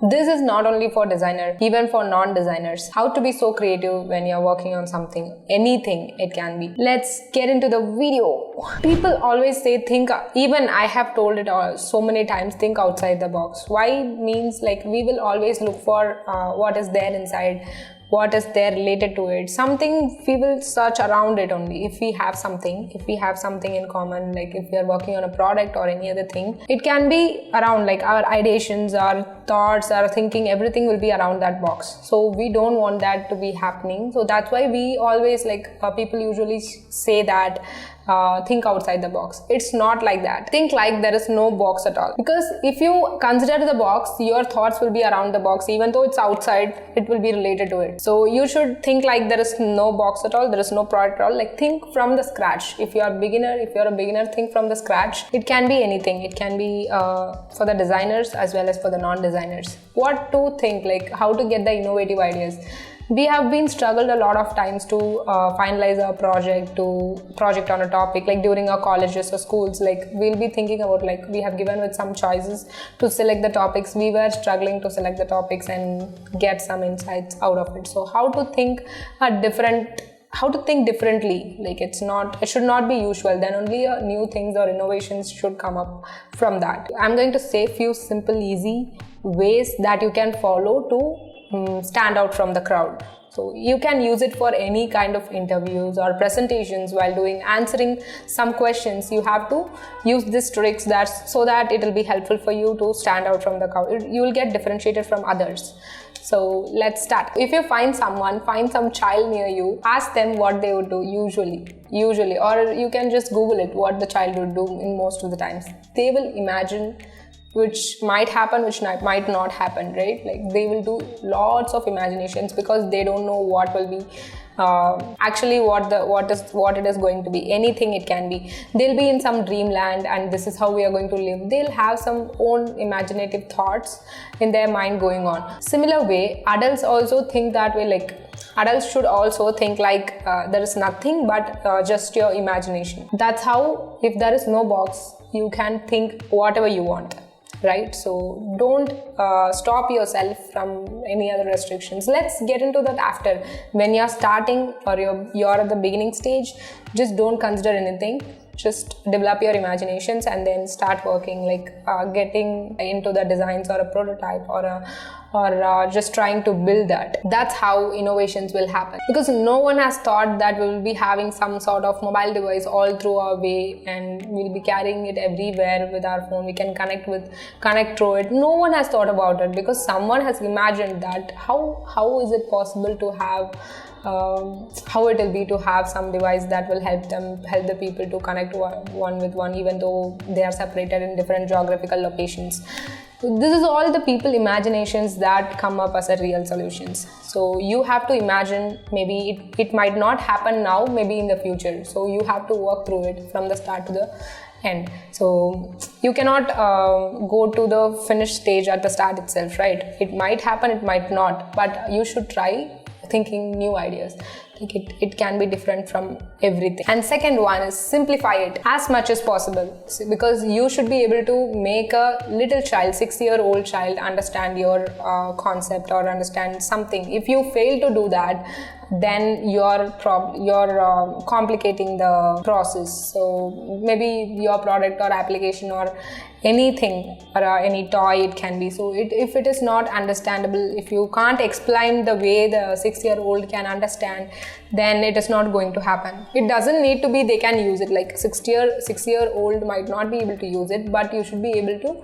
This is not only for designer, even for non-designers. How to be so creative when you're working on something, anything it can be. Let's get into the video. People always say think, even I have told it all so many times, think outside the box. Why means like we will always look for what is there inside, what is there related to it, something we will search around it only. If we have something in common, like if we are working on a product or any other thing, it can be around, like our ideations, our thoughts, our thinking, everything will be around that box. So we don't want that to be happening. So that's why we always people usually say that think outside the box. It's not like that. Think like there is no box at all, because if you consider the box, your thoughts will be around the box. Even though it's outside, it will be related to it. So you should think like there is no box at all, there is no product at all. Like think from the scratch. If you're a beginner, think from the scratch. It can be anything. It can be for the designers as well as for the non-designers. What to think, like how to get the innovative ideas. We have been struggled a lot of times to finalize a project on a topic, like during our colleges or schools. Like we'll be thinking about, like we have given with some choices to select the topics. We were struggling to select the topics and get some insights out of it. So how to think differently, like it should not be usual. Then only new things or innovations should come up from that. I'm going to say few simple, easy ways that you can follow to stand out from the crowd. So you can use it for any kind of interviews or presentations. While answering some questions, you have to use these tricks so that it will be helpful for you to stand out from the crowd. You will get differentiated from others. So let's start. If you find some child near you, ask them what they would do usually, or you can just Google it, what the child would do in most of the times. They will imagine which might happen, which might not happen, right? Like they will do lots of imaginations because they don't know what will be actually what it is going to be. Anything it can be. They'll be in some dreamland and this is how we are going to live. They'll have some own imaginative thoughts in their mind going on. Similar way, adults also think that way. Like adults should also think like there is nothing but just your imagination. That's how, if there is no box, you can think whatever you want. Right? So don't stop yourself from any other restrictions. Let's get into that after. When you're starting or you're at the beginning stage, just don't consider anything. Just develop your imaginations and then start working, like getting into the designs or a prototype or just trying to build that. That's how innovations will happen, because no one has thought that we'll be having some sort of mobile device all through our way and we'll be carrying it everywhere with our phone. We can connect through it. No one has thought about it because someone has imagined that how is it possible to have how it will be to have some device that will help the people to connect one with one, even though they are separated in different geographical locations. This is all the people imaginations that come up as a real solutions. So you have to imagine, maybe it might not happen now, maybe in the future. So you have to work through it from the start to the end. So you cannot go to the finished stage at the start itself, right? It might happen, it might not, but you should try thinking new ideas. Like it can be different from everything. And second one is simplify it as much as possible, because you should be able to make a little child, 6-year-old child, understand your concept or understand something. If you fail to do that, then you're complicating the process. So maybe your product or application or anything or any toy it can be. So if it is not understandable, if you can't explain the way the 6-year-old can understand, then it is not going to happen. It doesn't need to be they can use it. Like 6-year-old might not be able to use it, but you should be able to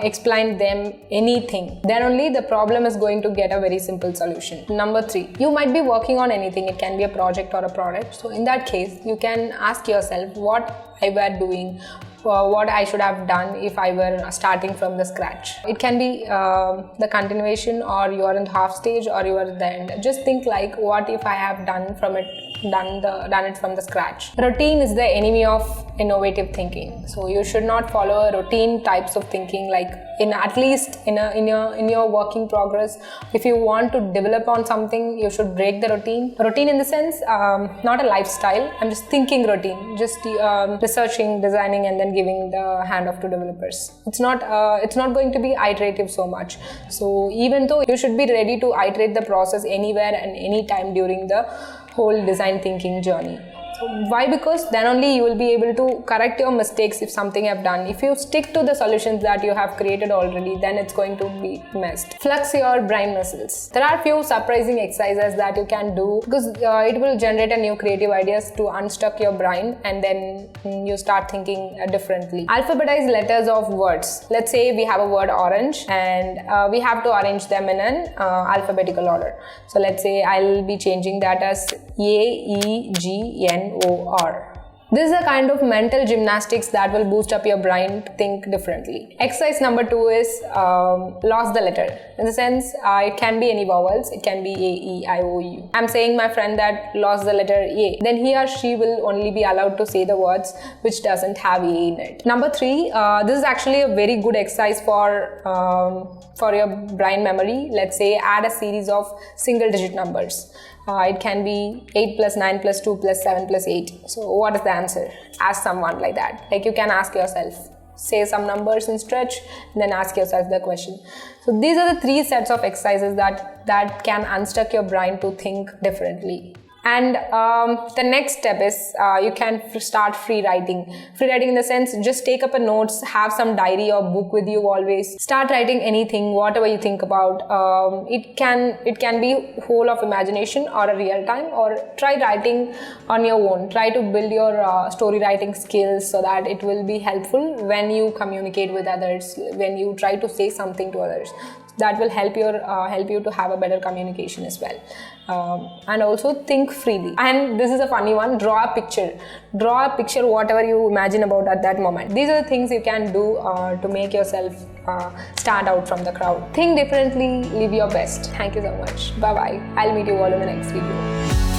explain them anything. Then only the problem is going to get a very simple solution. Number 3, you might be working on anything. It can be a project or a product. So in that case, you can ask yourself what I were doing, what I should have done if I were starting from the scratch. It can be the continuation, or you are in the half stage, or you are at the end. Just think like, what if I have done from it done it from the scratch. Routine is the enemy of innovative thinking. So you should not follow a routine types of thinking, like at least in your working progress. If you want to develop on something, you should break the routine. Routine in the sense, not a lifestyle. I'm just thinking routine, just researching, designing, and then giving the handoff to developers. It's not going to be iterative so much. So even though you should be ready to iterate the process anywhere and anytime during the whole design thinking journey. So why? Because then only you will be able to correct your mistakes if something you have done. If you stick to the solutions that you have created already, then it's going to be messed. Flex your brain muscles. There are few surprising exercises that you can do, because it will generate a new creative ideas to unstuck your brain, and then you start thinking differently. Alphabetize letters of words. Let's say we have a word orange, and we have to arrange them in an alphabetical order. So let's say I'll be changing that as AEGNOR. This is a kind of mental gymnastics that will boost up your brain to think differently. Exercise number 2 is lost the letter. In the sense, it can be any vowels. It can be A, E, I, O, U. I'm saying my friend that lost the letter A. Then he or she will only be allowed to say the words which doesn't have A in it. Number 3, this is actually a very good exercise for your brain memory. Let's say add a series of single digit numbers. It can be 8 plus 9 plus 2 plus 7 plus 8. So what is the answer? Ask someone like that. Like you can ask yourself. Say some numbers and stretch, and then ask yourself the question. So these are the 3 sets of exercises that can unstuck your brain to think differently. And the next step is you can start free writing. Free writing in the sense, just take up a notes, have some diary or book with you always. Start writing anything, whatever you think about. It can be whole of imagination or a real time, or try writing on your own. Try to build your story writing skills so that it will be helpful when you communicate with others, when you try to say something to others. That will help you to have a better communication as well. And also think freely. And this is a funny one. Draw a picture whatever you imagine about at that moment. These are the things you can do to make yourself stand out from the crowd. Think differently, live your best. Thank you so much. Bye bye. I'll meet you all in the next video.